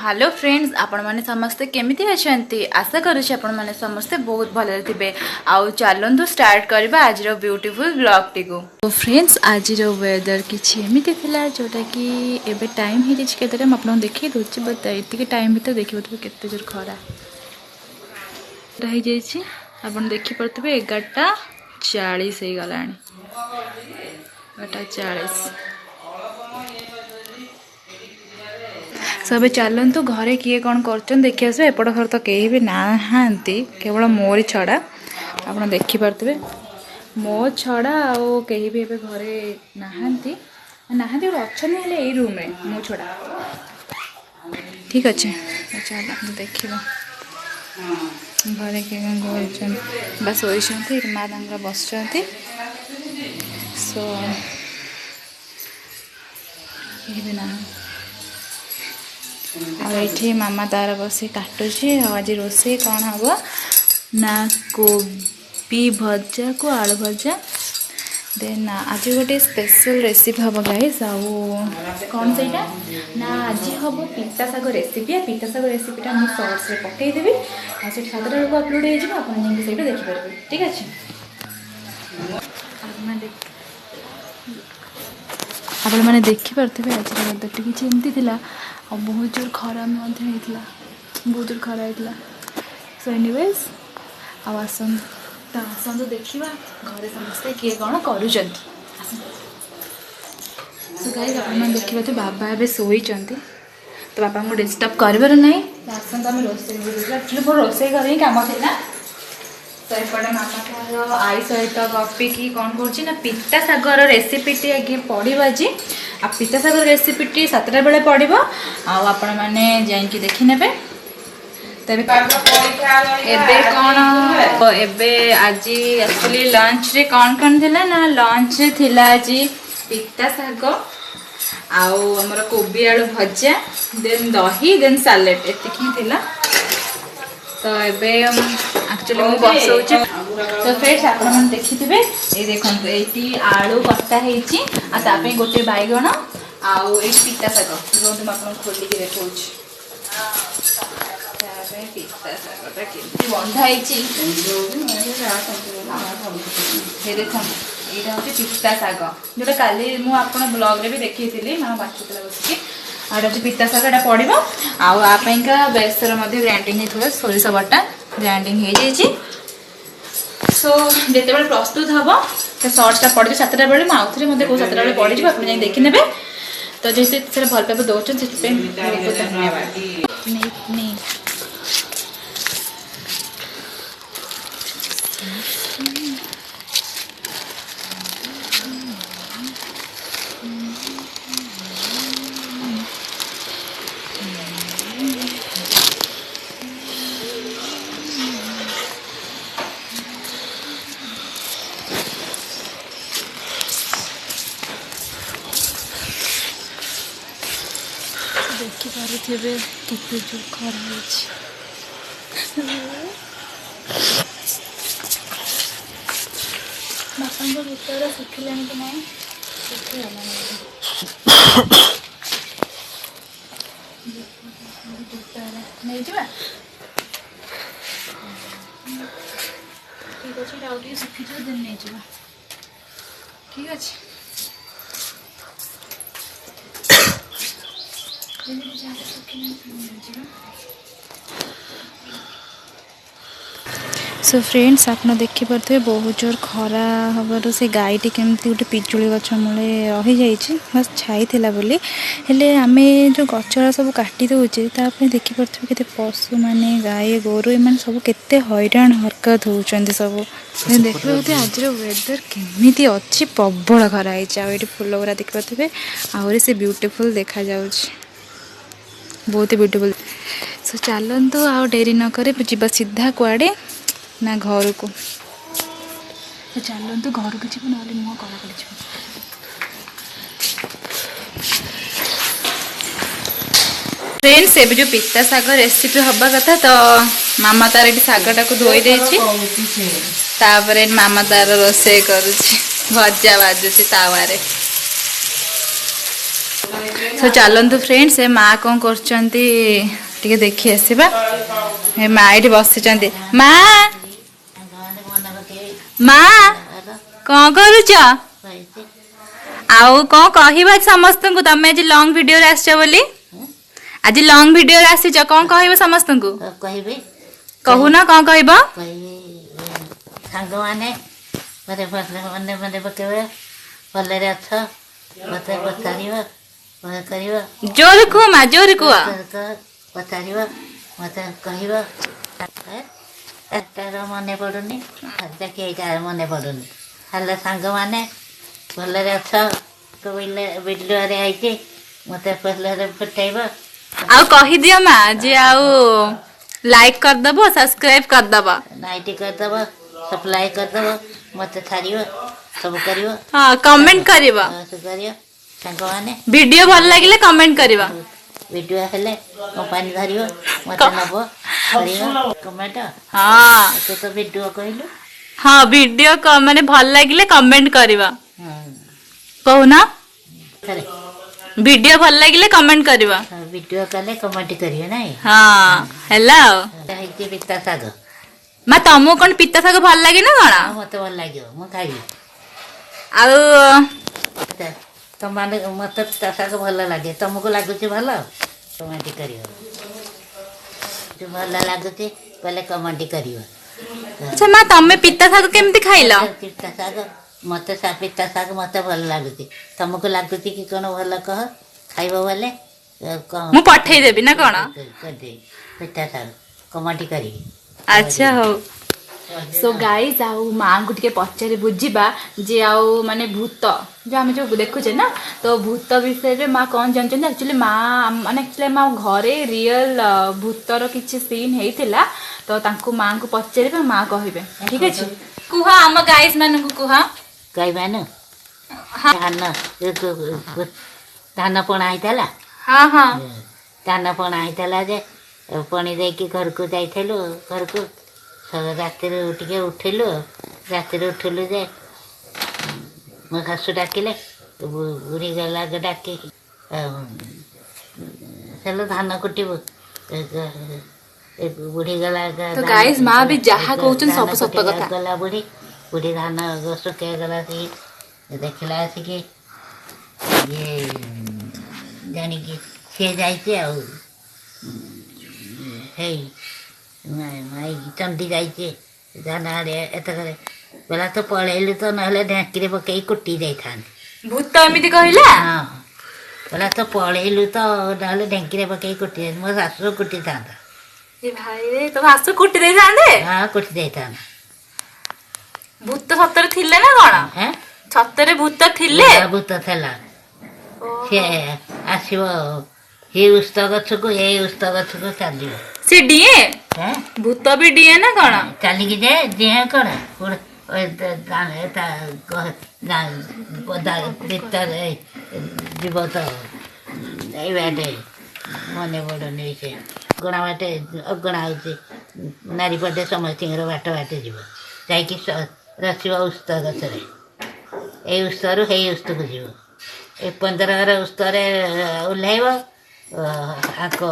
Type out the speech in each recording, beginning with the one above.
Hello friends, आपण माने समस्ते केमिति अछंती। आशा करूछि आपण माने समस्ते बहुत भले थिबे। आउ चलंतु स्टार्ट करबा आज रो ब्यूटीफुल ब्लॉग टिको। तो फ्रेंड्स, आज रो वेदर किछि एमिति थिला जोटा कि एबे टाइम हि रिच केतरे हम आपन देखि दोछि। बट एतिके टाइम भीतर देखिबो तो केते जोर खरा रहि जाइछि। आपण देखि परतबे 11:40 हे गलानी। 11:40 सब चलतु घरे किए कौन कर देखी आस। एपट घर तो कहीं भी नहांती, केवल मोरी छड़ा। आप देखिपे मो छड़ा आओ कहीं भी एबे घरे नहांती नहांती और अच्छा यही रूम रे मो छड़ा। ठीक अच्छे चल देखा घरे किए बस शोती माँ बस सो भी ना। आठी मामा तार बस काटुची। आज रोसे कौन हम ना कोबी भजा को आलू भजा। देन आज गोटे स्पेशल रेसिपी हम गाइस। कौन से ना आज हम पिता साग रेसिपी। पिता साग रेसिपीटा मुझे सर्ट्स रे पकईदेवी। आज 7टा बेलू अपलोड हो देखिपारे। ठीक अच्छे आपण मैंने देखिपे आज वेदर किसी एमती थिला। और बहुत जोर खरा बहुत जोर खरा होता। सो एनीवेज आसतु देखा घरे समस्ते किए कौन कर। देखिए तो बाबा ए शोई तो बाबा को डिस्टर्ब कर ना। आसतु आम रोसे एक्चुअली मोर रोसे घर ही कम था। तो एपटे मामा तार आई सहित गपिकी कौन कर पिता सागर रेसिपीटी आगे पढ़ आज। आ पिता सागर रेसिपीटी 7टा बेले पड़ आपण मैंने जाइए देखी ने। तबे कौन एबे आज एक्चुअली लंच रे कौन कौन थिला ना। लंच रे थिला आज पिता साग आउ हमर कोबी आलू भजा। देन दही देन सैलेड एतिकी थिला। तो एबे एक्चुअली मु बसौची। तो फ्रेंड्स आप देखिथे ये देखो ये आलू कटा होती। गोटे बैगण आउ पिता साग रोज मुझे खोलिक देखा। पिता सागटा के बंधाई देख यहाँ हूँ पिता साग जोटा काली मुझे ब्लॉग रे भी देखी माँ बाछुला बसिकी। आटा हूँ पिता साग एटा पड़ो। आपाइका बेसर ग्राइंडिंग होता सोरिष बटा ग्राइंडिंग हो जाए। सो जिते बड़े प्रस्तुत हम तो सर्ट्सटा पड़े 7टा बेले आउ थे मतलब कौ 7टा बेले पड़ जाए। आप देखी ने। तो जेहतु भल पाइबा दौरान से धन्यवाद। देखिपे केते जो खरा बापा भीतर सुखिला कि ना नहीं जा। ठीक अच्छे सुखी दिन नहीं जा। ठीक अच्छे सो फ्रेंड्स आप देखिपे बहुत जोर खरा हबार से गाईटी केमती गोटे पिजुली गछ मूले रही जाइए। बस छाई थिला बोली हेले आमे जो गछरा सब काटी दौचे देखिपे के पशु माने गाई गोरु एम सब केते हैरान हरकत होती। सब देखिए आज वेदर केमिति अच्छी प्रबल खरा ये फुल गुरा देखिपे आहरी से ब्यूटीफुल देखा जाउछ बहुत ही ब्यूटीफुल। सो चलतु आ डेरी न करे जीवा सीधा कुआड़े ना घर को। तो चलतु घर को जीव ना मुँह कला कर। फ्रेंड्स एबे जो पिता साग रेसिपी हवा कथा तो मामा तार ये सागटा को धोई देछि। तापरे मामा तार रोसे करुछि भजा बाजुछि तावारे। सो चलतु फ्रेंड्स से माँ कौन कर देखी आसवा माँ ये बसी माँ माँ कौन करुच आउ कौन कह समस्त को तुम आज लंग वीडियो आस बोली आज लंग वीडियो आसीच कौन कह समस्त को कहूना कौन कह जोर कुह माँ जोर कुह पचार मत कह मन पड़ुनि देखिए मन पड़ुनि हेल्ला सांग मैंने भलरे अच्छ बिलुआरे आई मत पहले फुटेब आउ कही दियो माँ जे आउ लाइक करदब सब्सक्राइब करदब नाइटी करदब सप्लाई करदब मत छाड़ सब कर हां कमेंट करिबा सांग मैंने वीडियो भल लागिले कमेंट करिबा वीडियो हेले कंपनी धरियो मत नबो करियो कमेंट हां तो वीडियो कहलु हाँ वीडियो माने भल लागिले कमेंट करिबा कहूना वीडियो भल लागिले कमेंट करिबा वीडियो कले कमेंट करियो नाही हां हेलो हेती पिता साग मा तमो कोन पिता साग भल लागे ना कोन मते भल लाग्यो मु खाइबी आ तुम माने मते पिता साग भल लागे तुमको लागुची भल कमेंट करियो जो भल लागुची पहले कमेंट करियो अच्छा माँ तमे पिता साग केमती खाइल पिता साग मते पिता साग मते भल लागुची तुमको लागुची कि कोन भल कह खाइबो बोले मु पठै देबी ना कोन पिता साग कमेंट करी अच्छा हो सो गाइस आउ माँ को पचारे बुझा जे आउ माने भूत जो आम जो देखुचे ना तो भूत विषय में माँ कौन जानते एक्चुअली माँ माने एक्चुअली माँ घरे रियल भूतर किसी सीन होता तो तांको माँ को पचारे माँ कहे ठीक अच्छे कुह आम गाइस मान कुह गाई मान धान पणा होता हाँ हाँ धान पणा होता जे पणी देकी घर को जाइलु घर को राति टे उठिलु राति उठिलु जे मो शाशु डाकिले बुढ़ी गला डाकी चलो धान कुटबू बुढ़ी गला तो गाइस माँ भी जहाँ कहउछन सब सत कथा गला बुढ़ी बुढ़ी धान सुखे गला सी देखला आसिकी ये जानिकी सी जाइए आ चंडी जाइए धान आड़े एत बेला तो पलैलु तो ना ढांकी पकई कुटी जाता भूत एमती कहला हाँ बेला तो पलैलु तो ना ढांकी पकई कुटी मो शाशु कुटी था भाई तो शाशु कुटी दे थांदे हाँ कुटी जाता भूत सतरे थिले ना कोन हैं सतरे भूत थिले भूत थला से आसीबो हे उस्त गछ को हे उस्त गछ को चलियो से डीए भूत भी डीए ना कोन चलिकी जे जे कोन एता पदा भीतर जीव तो ये बाटे मन पड़ुनि से गणा बाटे अगणा हो नारी पटे समस्त बाट बाटे जीव जा रसिब उस्त गचरे ये उस्तरु हे उस्त को जीव ए 15 उस्तरे ओह्लैब आको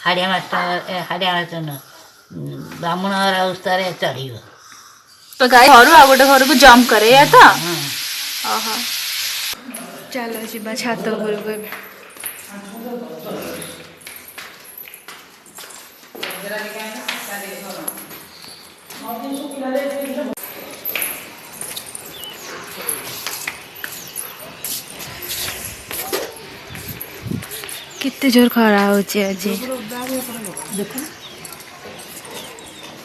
हाड़िया माच ब्राह्मण उस्तरे चढ़ तो गाय घर आ गोटे घर को जंप करे या तो चलो जी छात घर कितने जोर खरा हो आज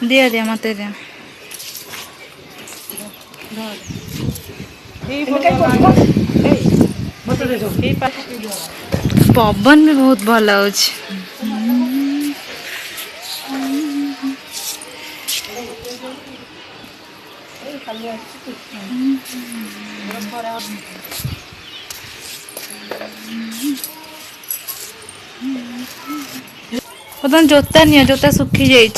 दिया दिया मत दिया पवन भी बहुत भल हो बर्तमान जोता नहीं जोता सुखी जाइए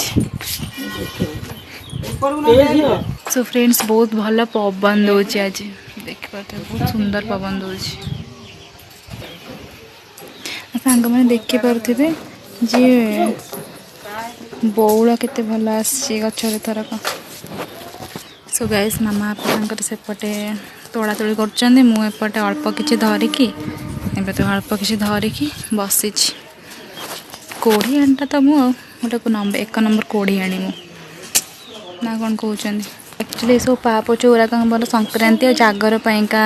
सो फ्रेंड्स बहुत भल पवन दौर आज देख पाते बहुत सुंदर पवन दौर सांग मैंने देखी पारे जी बौल केते भल आसी गचर थरक। सो गाइस मामा आप सेपटे तोड़ा तोड़ी करपटे अल्प किसी धरिकी ए तो अल्प किसी धरिकी बसी कोढ़ी आनीटा तो मुझे गोटे एक नंबर कोढ़ी आनी ना कौन कहते एक्चुअली सब पापोच गुराक मोर संक्रांति और जागर पाइका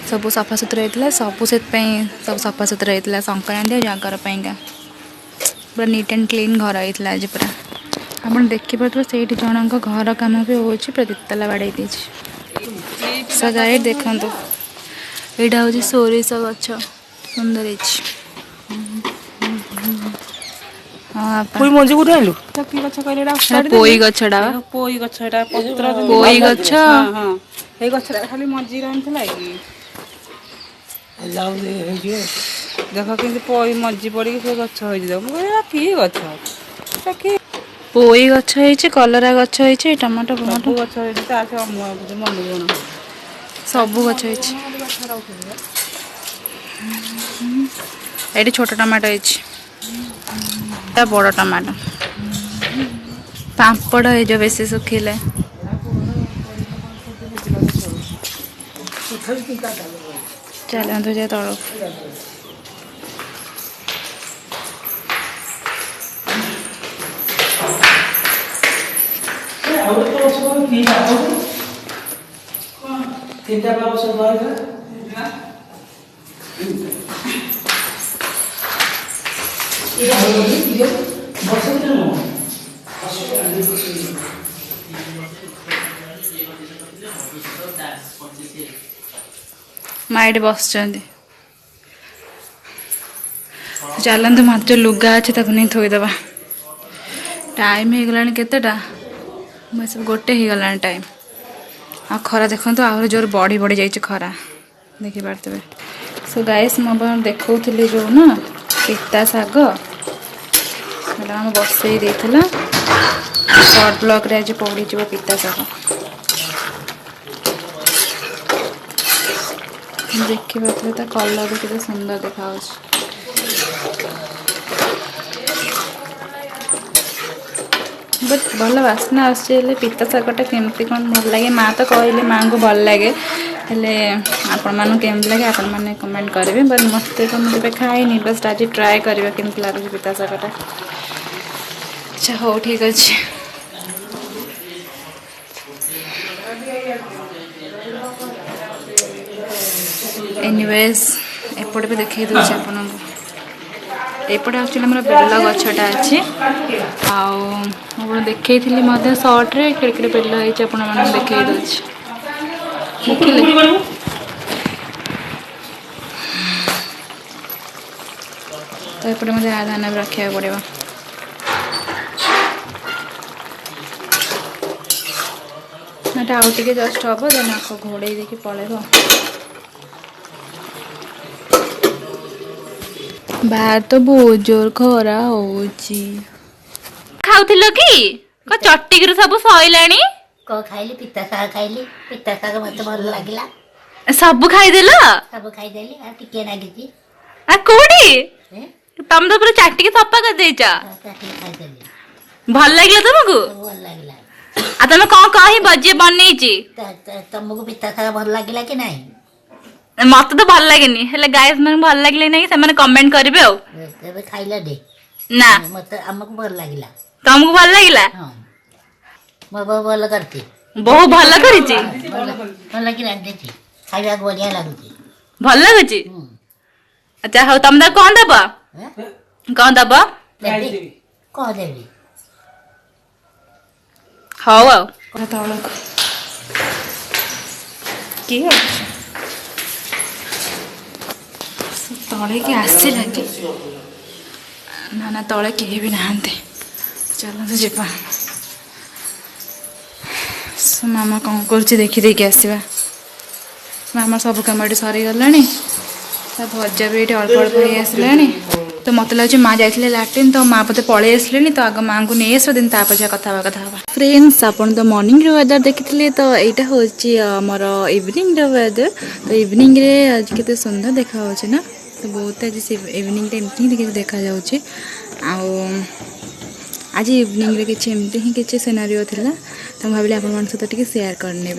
सब सफा सुतरा होता सबू से सब सफा सुतरा होता संक्रांति और जागर पाइका पूरा नीट एंड क्लीन घर होता आज पूरा आप देखिपे से जन घर कम भी हो तीतला बाड़े सगाई देखु यहाँ हूँ सोरिष गछ सुंदर पुई मंजी कोठी आलु तो की गछ कहले पोई गछड़ा पोई गछटा पत्र पोई गछ हां हे गछटा खाली मंजी रहनथला कि लाउ दे हे जे देखो कि पोई मंजी पड़ी से गछ होई जे म की गछ की पोई गछ होइछे कलरा गछ होइछे टमाटो टमाटो गछ होइछे ता से मन मन सब गछ होइछे एडी छोटा टमाटो होइछे बड़ टमाटो पापड़ है जो बेसी सुखिले चलते जे तल माइट बस चलते मात्र लुगा अच्छे तक नहीं थोईदे टाइम हो गला केतेटा सब गोटे हो गला टाइम आ खरा देखो आहरी जोर बढ़ी बढ़ी जाइए खरा देखी पारे। सो गाइस मुझे देखी जो ना पिता शाग आम बसई देला शॉर्ट ब्लॉक रे आज पड़ी जी पिता शाग देखी पारे कलर भी कितना सुंदर देखा बट भल बास्ना आसे पिता शागटा केमती कौन भल लगे माँ तो कहले माँ को भल लगे आपण मानू केमती लगे आपण मैंने कमेंट करेंगे बट मत तो मुझे खाई बस आज ट्राए करवा केमती लगे पिता शागटा। अच्छा हो ठीक अच्छे एनीवेज एपटे भी देखई दूसरे आपन एपटे एक्चुअली मोर बेल गछटा अच्छी आप देखी सर्ट रे केड़े बेल होती देखई दूसरी देखिले तो एपटे मुझे ध्यान रखा पड़ेगा आउ टे जस्ट हम देन आख घोड़े देखिए पलैब बाहर तो बहुत जोर खरा हो खाऊल कि चटिक सब सैलाणी क खाइली पिता शाग खाइली पिता शाग मत भल लागला सब खाईदेल सब खाइदेली आ टिके नागिची कोड़ी तुम तो पूरा चाटिक सफा कर देचा खाइदेली भल लागला तुमको भल लागला आ तुम कौन कही बजे बनई तुमको पिता शाग भल लागला कि नहीं मत तो भल लगे हेले गाइस मन भल लगे नहीं से कमेंट करेंगे तबे खाइला दे ना मत हमको भल लागला तुमको भल लगिला हां मो भल करती बहु भल करिछि भल लगी रांधेछि खाइबा बढ़िया लागुछि भल लागुछि। अच्छा हो तुम दा कौन दबा कौन दबा कह देबी हाउ आ तळक की हो तले कि आसला कि ना ना तले कहीं भी नहांते चलते जीवा मामा कौन कर देखी देखी आसवा मामा सब कम ये सरीगला भजा भी ये अल्प अल्प हो आसला तो मत लगे माँ जाइए लाट्रिन तो माँ पते पलि आसले तो आग माँ को नहीं आस दिन तापछा कथा कथा फ्रेंड्स आपन तो मॉर्निंग वेदर देखी तो यहाँ हूँ आमर इवनिंग वेदर तो इवनिंग रे आज केते सुंदर देखा ना तो बहुत आज से इवनिंग टाइम ही देखा जाऊँचे आज इवनिंग किसी एमती ही किसी सिनारियो था तो भाविले आप सहित शेयर करने।